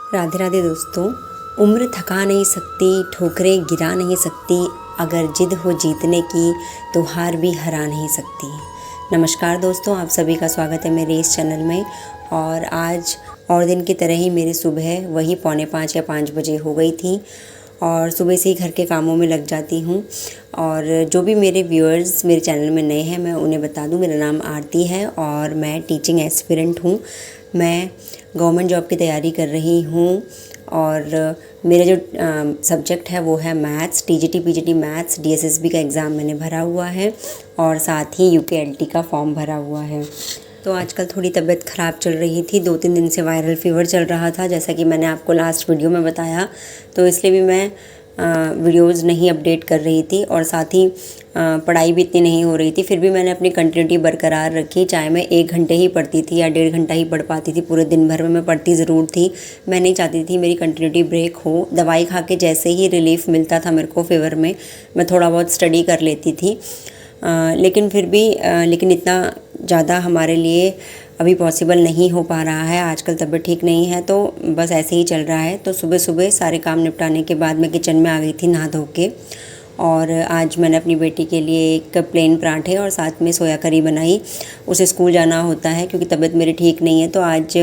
राधे राधे दोस्तों। उम्र थका नहीं सकती, ठोकरें गिरा नहीं सकती, अगर जिद हो जीतने की तो हार भी हरा नहीं सकती। नमस्कार दोस्तों, आप सभी का स्वागत है मेरे इस चैनल में। और आज और दिन की तरह ही मेरी सुबह वही 4:45 या 5 बजे हो गई थी और सुबह से ही घर के कामों में लग जाती हूँ। और जो भी मेरे व्यूअर्स मेरे चैनल में नए हैं, मैं उन्हें बता दूँ, मेरा नाम आरती है और मैं टीचिंग एस्पिरेंट हूँ। मैं गवर्नमेंट जॉब की तैयारी कर रही हूँ और मेरा जो सब्जेक्ट है वो है maths. TGT PGT maths, DSSB का एग्ज़ाम मैंने भरा हुआ है और साथ ही यूकेएलटी का फॉर्म भरा हुआ है। तो आजकल थोड़ी तबीयत ख़राब चल रही थी, 2-3 दिन से वायरल फ़ीवर चल रहा था, जैसा कि मैंने आपको लास्ट वीडियो में बताया। तो इसलिए भी मैं वीडियोज़ नहीं अपडेट कर रही थी और साथ ही पढ़ाई भी इतनी नहीं हो रही थी। फिर भी मैंने अपनी कंटिन्यूटी बरकरार रखी, चाहे मैं 1 घंटे ही पढ़ती थी या 1.5 घंटा ही पढ़ पाती थी। पूरे दिन भर में मैं पढ़ती ज़रूर थी। मैं नहीं चाहती थी मेरी कंटिन्यूटी ब्रेक हो। दवाई खा के जैसे ही रिलीफ मिलता था मेरे को फ़ीवर में, मैं थोड़ा बहुत स्टडी कर लेती थी। लेकिन फिर भी लेकिन इतना ज़्यादा हमारे लिए अभी पॉसिबल नहीं हो पा रहा है। आजकल तबीयत ठीक नहीं है तो बस ऐसे ही चल रहा है। तो सुबह सुबह सारे काम निपटाने के बाद मैं किचन में आ गई थी नहा धो के। और आज मैंने अपनी बेटी के लिए एक प्लेन पराठे और साथ में सोया करी बनाई। उसे स्कूल जाना होता है क्योंकि तबीयत मेरी ठीक नहीं है। तो आज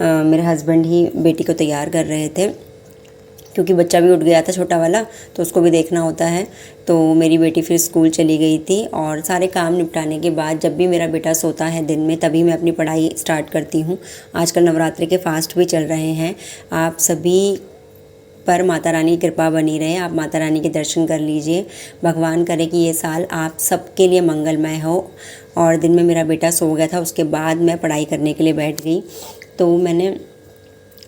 मेरे हस्बैंड ही बेटी को तैयार कर रहे थे क्योंकि बच्चा भी उठ गया था छोटा वाला, तो उसको भी देखना होता है। तो मेरी बेटी फिर स्कूल चली गई थी और सारे काम निपटाने के बाद जब भी मेरा बेटा सोता है दिन में, तभी मैं अपनी पढ़ाई स्टार्ट करती हूँ। आजकल नवरात्रि के फास्ट भी चल रहे हैं। आप सभी पर माता रानी की कृपा बनी रहे, आप माता रानी के दर्शन कर लीजिए। भगवान करे कि ये साल आप सबके लिए मंगलमय हो। और दिन में मेरा बेटा सो गया था, उसके बाद मैं पढ़ाई करने के लिए बैठ गई। तो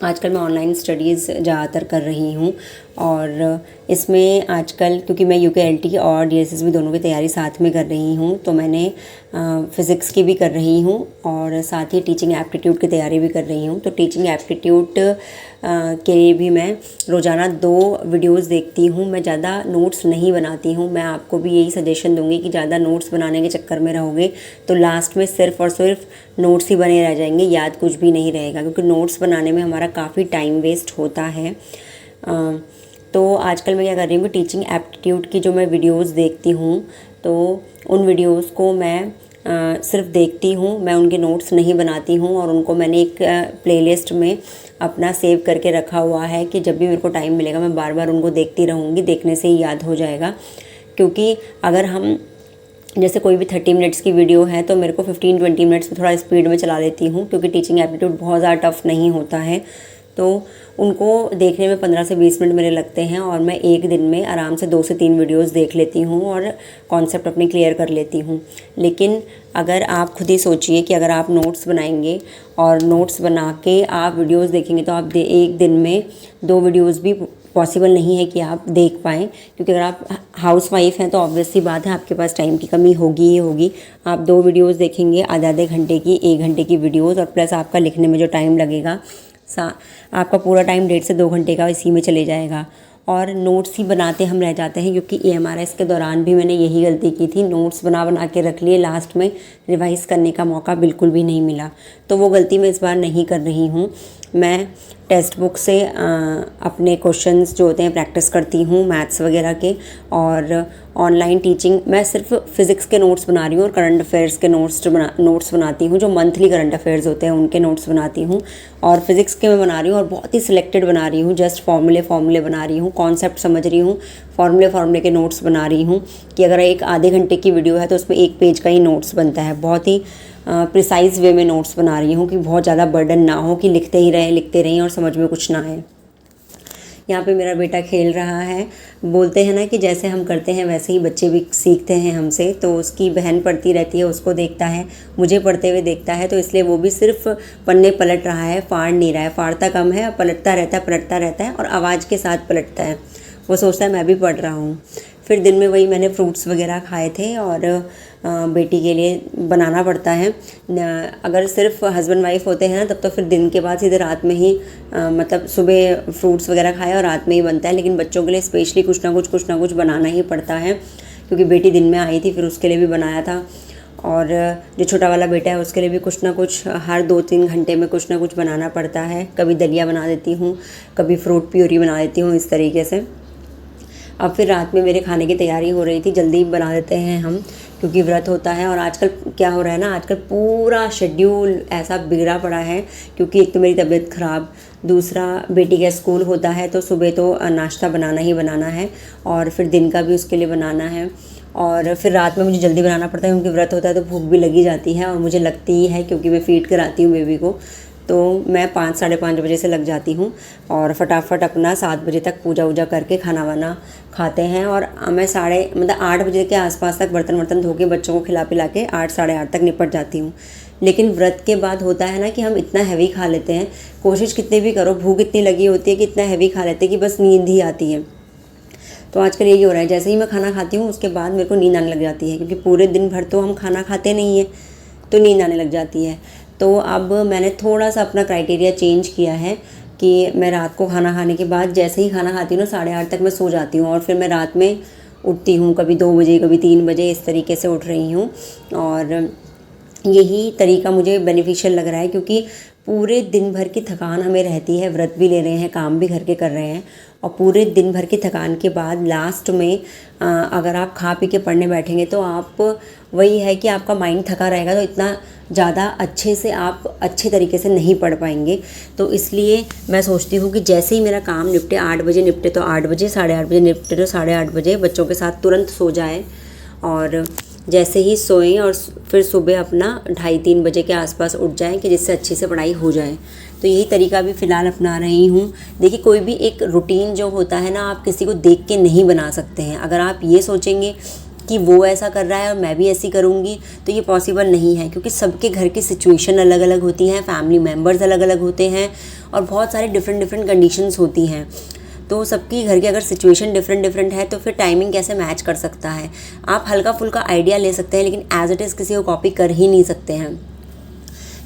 आजकल मैं ऑनलाइन स्टडीज़ ज़्यादातर कर रही हूँ और इसमें आजकल क्योंकि मैं यूकेएलटी और डीएसएसबी दोनों की तैयारी साथ में कर रही हूँ, तो मैंने फ़िज़िक्स की भी कर रही हूँ और साथ ही टीचिंग एप्टीट्यूड की तैयारी भी कर रही हूँ। तो टीचिंग एप्टीट्यूड के लिए भी मैं रोज़ाना 2 वीडियोज़ देखती हूँ। मैं ज़्यादा नोट्स नहीं बनाती हूँ। मैं आपको भी यही सजेशन दूँगी कि ज़्यादा नोट्स बनाने के चक्कर में रहोगे तो लास्ट में सिर्फ़ और सिर्फ नोट्स ही बने रह जाएंगे, याद कुछ भी नहीं रहेगा, क्योंकि नोट्स बनाने में हमारा काफ़ी टाइम वेस्ट होता है। तो आजकल मैं क्या कर रही हूँ कि टीचिंग एप्टीट्यूड की जो मैं वीडियोस देखती हूँ, तो उन वीडियोस को मैं सिर्फ देखती हूँ, मैं उनके नोट्स नहीं बनाती हूँ और उनको मैंने एक प्लेलिस्ट में अपना सेव करके रखा हुआ है कि जब भी मेरे को टाइम मिलेगा मैं बार बार उनको देखती रहूँगी। देखने से ही याद हो जाएगा। क्योंकि अगर हम जैसे कोई भी 30 मिनट्स की वीडियो है तो मेरे को 15-20 मिनट्स में थोड़ा स्पीड में चला लेती हूँ, क्योंकि टीचिंग एप्टीट्यूड बहुत ज़्यादा टफ नहीं होता है। तो उनको देखने में 15 से 20 मिनट मेरे लगते हैं और मैं एक दिन में आराम से 2 से 3 वीडियोस देख लेती हूँ और कॉन्सेप्ट अपने क्लियर कर लेती हूँ। लेकिन अगर आप खुद ही सोचिए कि अगर आप नोट्स बनाएंगे और नोट्स बना के आप वीडियोस देखेंगे तो आप एक दिन में 2 वीडियोस भी पॉसिबल नहीं है कि आप देख पाएँ। क्योंकि अगर आप हाउस वाइफ हैं तो ऑब्वियस सी बात है आपके पास टाइम की कमी होगी ही होगी। आप 2 वीडियोस देखेंगे, आधे घंटे की, 1 घंटे की वीडियोस, और प्लस आपका लिखने में जो टाइम लगेगा, आपका पूरा टाइम 1.5 से 2 घंटे का इसी में चले जाएगा। और नोट्स ही बनाते हम रह जाते हैं, क्योंकि EMRS के दौरान भी मैंने यही गलती की थी। नोट्स बना के रख लिए, लास्ट में रिवाइज़ करने का मौका बिल्कुल भी नहीं मिला। तो वो गलती मैं इस बार नहीं कर रही हूँ। मैं टेक्स्ट बुक से अपने क्वेश्चंस जो होते हैं प्रैक्टिस करती हूँ, मैथ्स वगैरह के। और ऑनलाइन टीचिंग मैं सिर्फ फ़िज़िक्स के नोट्स बना रही हूँ और करंट अफेयर्स के नोट्स बनाती हूँ, जो मंथली करंट अफेयर्स होते हैं उनके नोट्स बनाती हूँ। और फिज़िक्स के मैं बना रही हूँ और बहुत ही सिलेक्टेड बना रही हूँ, जस्ट फॉर्मूले बना रही हूँ, कॉन्सेप्ट समझ रही हूँ, फॉर्मूले के नोट्स बना रही हूँ। कि अगर एक आधे घंटे की वीडियो है तो उसमें 1 पेज का ही नोट्स बनता है। बहुत ही प्रिसाइज़ वे में नोट्स बना रही हूँ कि बहुत ज़्यादा बर्डन ना हो, कि लिखते रहें और समझ में कुछ ना आए। यहाँ पे मेरा बेटा खेल रहा है। बोलते हैं ना कि जैसे हम करते हैं वैसे ही बच्चे भी सीखते हैं हमसे। तो उसकी बहन पढ़ती रहती है, उसको देखता है, मुझे पढ़ते हुए देखता है, तो इसलिए वो भी सिर्फ पन्ने पलट रहा है, फाड़ नहीं रहा है। फाड़ता कम है, पलटता रहता है और आवाज़ के साथ पलटता है। वो सोचता है मैं भी पढ़ रहा हूँ। फिर दिन में वही मैंने फ्रूट्स वगैरह खाए थे और बेटी के लिए बनाना पड़ता है। अगर सिर्फ हस्बैंड वाइफ होते हैं ना तब तो फिर दिन के बाद सीधे रात में ही मतलब सुबह फ्रूट्स वगैरह खाए और रात में ही बनता है। लेकिन बच्चों के लिए स्पेशली कुछ ना कुछ बनाना ही पड़ता है, क्योंकि बेटी दिन में आई थी, फिर उसके लिए भी बनाया था। और जो छोटा वाला बेटा है उसके लिए भी कुछ ना कुछ हर 2-3 घंटे में कुछ ना कुछ बनाना पड़ता है। कभी दलिया बना देती हूँ, कभी फ्रूट प्यूरी बना देती हूँ, इस तरीके से। अब फिर रात में मेरे खाने की तैयारी हो रही थी, जल्दी बना देते हैं हम क्योंकि व्रत होता है। और आजकल क्या हो रहा है ना, आजकल पूरा शेड्यूल ऐसा बिगड़ा पड़ा है क्योंकि एक तो मेरी तबीयत ख़राब, दूसरा बेटी का स्कूल होता है तो सुबह तो नाश्ता बनाना ही बनाना है और फिर दिन का भी उसके लिए बनाना है, और फिर रात में मुझे जल्दी बनाना पड़ता है क्योंकि व्रत होता है तो भूख भी लगी जाती है और मुझे लगती ही है क्योंकि मैं फीड कराती हूँ बेबी को। तो मैं 5 साढ़े 5 बजे से लग जाती हूँ और फटाफट अपना 7 बजे तक पूजा वूजा करके खाना वाना खाते हैं। और मैं 8 बजे के आसपास तक बर्तन धो के बच्चों को खिला पिला के 8 साढ़े 8 तक निपट जाती हूँ। लेकिन व्रत के बाद होता है ना कि हम इतना हैवी खा लेते हैं, कोशिश कितनी भी करो, भूख इतनी लगी होती है कि इतना हैवी खा लेते हैं कि बस नींद ही आती है। तो आजकल यही हो रहा है, जैसे ही मैं खाना खाती हूँ उसके बाद मेरे को नींद आने लग जाती है क्योंकि पूरे दिन भर तो हम खाना खाते नहीं हैं, तो नींद आने लग जाती है। तो अब मैंने थोड़ा सा अपना क्राइटेरिया चेंज किया है कि मैं रात को खाना खाने के बाद जैसे ही खाना खाती हूँ ना 8:30 तक मैं सो जाती हूँ और फिर मैं रात में उठती हूँ, कभी 2 बजे कभी 3 बजे, इस तरीके से उठ रही हूँ। और यही तरीका मुझे बेनिफिशियल लग रहा है क्योंकि पूरे दिन भर की थकान हमें रहती है, व्रत भी ले रहे हैं, काम भी घर के कर रहे हैं, और पूरे दिन भर की थकान के बाद लास्ट में अगर आप खा पी के पढ़ने बैठेंगे तो आप वही है कि आपका माइंड थका रहेगा तो इतना ज़्यादा अच्छे से आप अच्छे तरीके से नहीं पढ़ पाएंगे। तो इसलिए मैं सोचती हूँ कि जैसे ही मेरा काम निपटे, 8 बजे निपटे तो 8 बजे, 8:30 बजे निपटे तो 8:30 बजे बच्चों के साथ तुरंत सो जाए, और जैसे ही सोएं और फिर सुबह अपना 2:30-3 बजे के आसपास उठ जाएं कि जिससे अच्छे से पढ़ाई हो जाए। तो यही तरीका भी फ़िलहाल अपना रही हूँ। देखिए, कोई भी एक रूटीन जो होता है ना, आप किसी को देख के नहीं बना सकते हैं। अगर आप ये सोचेंगे कि वो ऐसा कर रहा है और मैं भी ऐसी करूँगी तो ये पॉसिबल नहीं है, क्योंकि सबके घर की सिचुएशन अलग अलग होती हैं, फैमिली मेम्बर्स अलग अलग होते हैं और बहुत सारे डिफरेंट कंडीशंस होती हैं। तो सबकी घर की अगर सिचुएशन डिफरेंट है तो फिर टाइमिंग कैसे मैच कर सकता है। आप हल्का फुल्का आइडिया ले सकते हैं लेकिन एज इट इज़ किसी को कॉपी कर ही नहीं सकते हैं,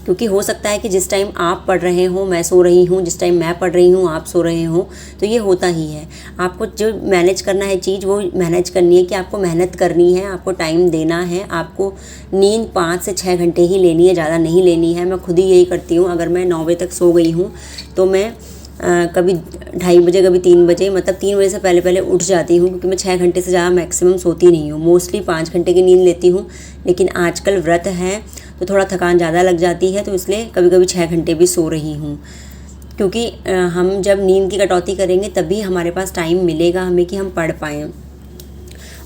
क्योंकि हो सकता है कि जिस टाइम आप पढ़ रहे हो मैं सो रही हूँ, जिस टाइम मैं पढ़ रही हूँ आप सो रहे हो, तो ये होता ही है। आपको जो मैनेज करना है चीज़ वो मैनेज करनी है कि आपको मेहनत करनी है, आपको टाइम देना है, आपको नींद 5 से 6 घंटे ही लेनी है, ज़्यादा नहीं लेनी है। मैं खुद ही यही करती हूँ। अगर मैं 9 बजे तक सो गई हूँ तो मैं कभी 2:30 बजे कभी 3 बजे, मतलब 3 बजे से पहले उठ जाती हूँ, क्योंकि मैं 6 घंटे से ज़्यादा मैक्सिमम सोती नहीं हूँ। मोस्टली 5 घंटे की नींद लेती हूँ, लेकिन आजकल व्रत है तो थोड़ा थकान ज़्यादा लग जाती है, तो इसलिए कभी कभी 6 घंटे भी सो रही हूँ। क्योंकि हम जब नींद की कटौती करेंगे तभी हमारे पास टाइम मिलेगा हमें कि हम पढ़ पाएँ।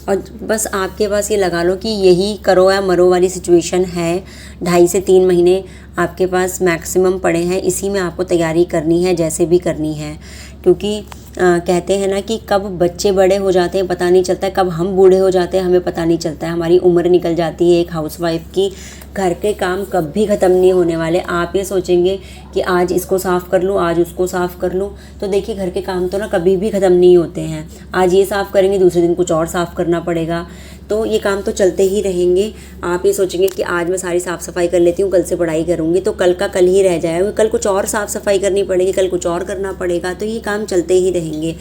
और बस आपके पास ये लगा लो कि यही करो या मरो वाली सिचुएशन है। 2.5 से 3 महीने आपके पास मैक्सिमम पड़े हैं, इसी में आपको तैयारी करनी है जैसे भी करनी है। क्योंकि कहते हैं ना कि कब बच्चे बड़े हो जाते हैं पता नहीं चलता है, कब हम बूढ़े हो जाते हैं हमें पता नहीं चलता है, हमारी उम्र निकल जाती है। एक हाउसवाइफ की घर के काम कभी ख़त्म नहीं होने वाले। आप ये सोचेंगे कि आज इसको साफ़ कर लूँ, आज उसको साफ़ कर लूँ, तो देखिए घर के काम तो ना कभी भी ख़त्म नहीं होते हैं। आज ये साफ़ करेंगे, दूसरे दिन कुछ और साफ़ करना पड़ेगा, तो ये काम तो चलते ही रहेंगे। आप ये सोचेंगे कि आज मैं सारी साफ़ सफाई कर लेती हूँ, कल से पढ़ाई करूँगी, तो कल का कल ही रह जाएगा, कल कुछ और साफ़ सफाई करनी पड़ेगी, कल कुछ और करना पड़ेगा, तो ये काम चलते ही रहेंगे।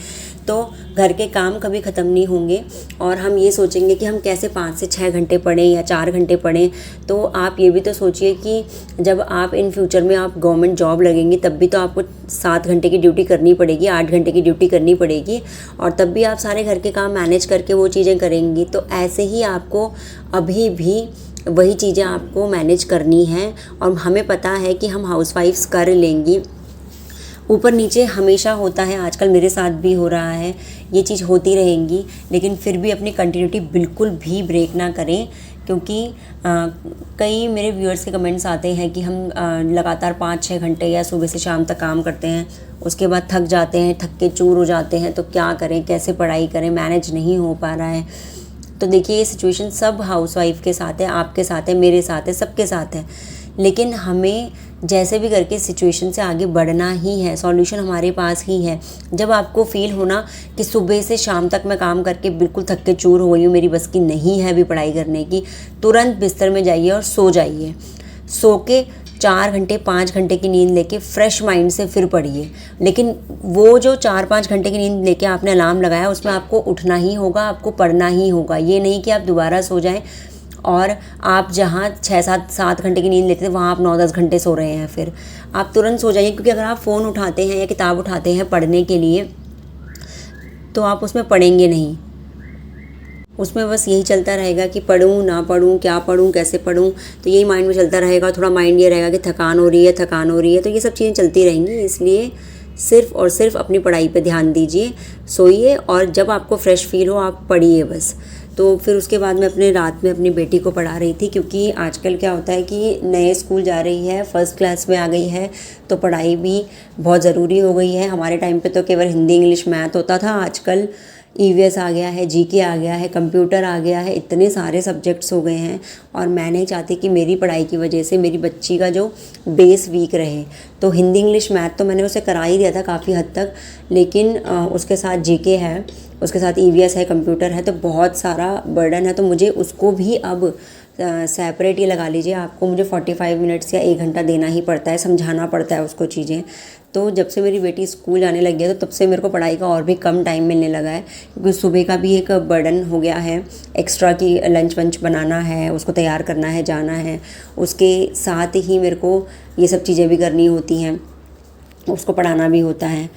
तो घर के काम कभी ख़त्म नहीं होंगे। और हम ये सोचेंगे कि हम कैसे 5 से 6 घंटे पढ़ें या 4 घंटे पढ़ें, तो आप ये भी तो सोचिए कि जब आप इन फ्यूचर में आप गवर्नमेंट जॉब लगेंगी तब भी तो आपको 7 घंटे की ड्यूटी करनी पड़ेगी, 8 घंटे की ड्यूटी करनी पड़ेगी, और तब भी आप सारे घर के काम मैनेज करके वो चीज़ें करेंगी। तो ऐसे ही आपको अभी भी वही चीज़ें आपको मैनेज करनी हैं, और हमें पता है कि हम हाउसवाइफ्स कर लेंगी। ऊपर नीचे हमेशा होता है, आजकल मेरे साथ भी हो रहा है, ये चीज़ होती रहेंगी, लेकिन फिर भी अपनी कंटिन्यूटी बिल्कुल भी ब्रेक ना करें। क्योंकि कई मेरे व्यूअर्स के कमेंट्स आते हैं कि हम लगातार 5-6 घंटे या सुबह से शाम तक काम करते हैं, उसके बाद थक जाते हैं, थक के चूर हो जाते हैं, तो क्या करें, कैसे पढ़ाई करें, मैनेज नहीं हो पा रहा है। तो देखिए, ये सिचुएशन सब हाउसवाइफ के साथ है, आपके साथ है, मेरे साथ है, सबके साथ है। लेकिन हमें जैसे भी करके सिचुएशन से आगे बढ़ना ही है, सॉल्यूशन हमारे पास ही है। जब आपको फील होना कि सुबह से शाम तक मैं काम करके बिल्कुल थक के चूर हो गई हूँ, मेरी बस की नहीं है अभी पढ़ाई करने की, तुरंत बिस्तर में जाइए और सो जाइए। सो के 4 घंटे 5 घंटे की नींद लेके फ्रेश माइंड से फिर पढ़िए। लेकिन वो जो 4-5 घंटे की नींद लेके आपने अलार्म लगाया, उसमें आपको उठना ही होगा, आपको पढ़ना ही होगा। ये नहीं कि आप दोबारा सो जाएं और आप जहाँ 6-7 घंटे की नींद लेते थे वहाँ आप 9-10 घंटे सो रहे हैं। फिर आप तुरंत सो जाइए, क्योंकि अगर आप फ़ोन उठाते हैं या किताब उठाते हैं पढ़ने के लिए तो आप उसमें पढ़ेंगे नहीं, उसमें बस यही चलता रहेगा कि पढूँ ना पढूँ, क्या पढूँ, कैसे पढूँ, तो यही माइंड में चलता रहेगा। थोड़ा माइंड ये रहेगा कि थकान हो रही है, थकान हो रही है, तो ये सब चीज़ें चलती रहेंगी। इसलिए सिर्फ़ और सिर्फ अपनी पढ़ाई पे ध्यान दीजिए, सोइए और जब आपको फ्रेश फील हो आप पढ़िए बस। तो फिर उसके बाद मैं अपने रात में अपनी बेटी को पढ़ा रही थी, क्योंकि आजकल क्या होता है कि नए स्कूल जा रही है, फर्स्ट क्लास में आ गई है, तो पढ़ाई भी बहुत ज़रूरी हो गई है। हमारे टाइम पे तो केवल हिंदी, इंग्लिश, मैथ होता था। आजकल ईवीएस आ गया है, जीके आ गया है, कंप्यूटर आ गया है, इतने सारे सब्जेक्ट्स हो गए हैं। और मैं नहीं चाहती कि मेरी पढ़ाई की वजह से मेरी बच्ची का जो बेस वीक रहे। तो हिंदी, इंग्लिश, मैथ तो मैंने उसे करा ही दिया था काफ़ी हद तक, लेकिन उसके साथ जीके है, उसके साथ ईवीएस है, कंप्यूटर है, तो बहुत सारा बर्डन है। तो मुझे उसको भी अब सेपरेट ये लगा लीजिए आपको, मुझे 45 मिनट्स या 1 घंटा देना ही पड़ता है, समझाना पड़ता है उसको चीज़ें। तो जब से मेरी बेटी स्कूल जाने लगी है तो तब से मेरे को पढ़ाई का और भी कम टाइम मिलने लगा है, क्योंकि सुबह का भी एक बर्डन हो गया है एक्स्ट्रा, की लंच वंच बनाना है, उसको तैयार करना है, जाना है, उसके साथ ही मेरे को ये सब चीज़ें भी करनी होती हैं, उसको पढ़ाना भी होता है।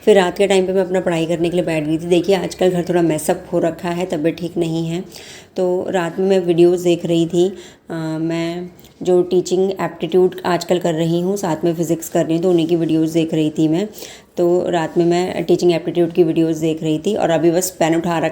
फिर रात के टाइम पे मैं अपना पढ़ाई करने के लिए बैठ गई थी। देखिए आजकल घर थोड़ा मैसअप हो रखा है, तबीयत ठीक नहीं है, तो रात में मैं वीडियोस देख रही थी। मैं जो टीचिंग एप्टीट्यूड आजकल कर रही हूँ, साथ में फ़िज़िक्स कर रही हूँ, तो उन्हीं की वीडियोस देख रही थी मैं। तो रात में मैं टीचिंग एप्टीट्यूड की वीडियोस देख रही थी और अभी बस पेन उठा रखा है।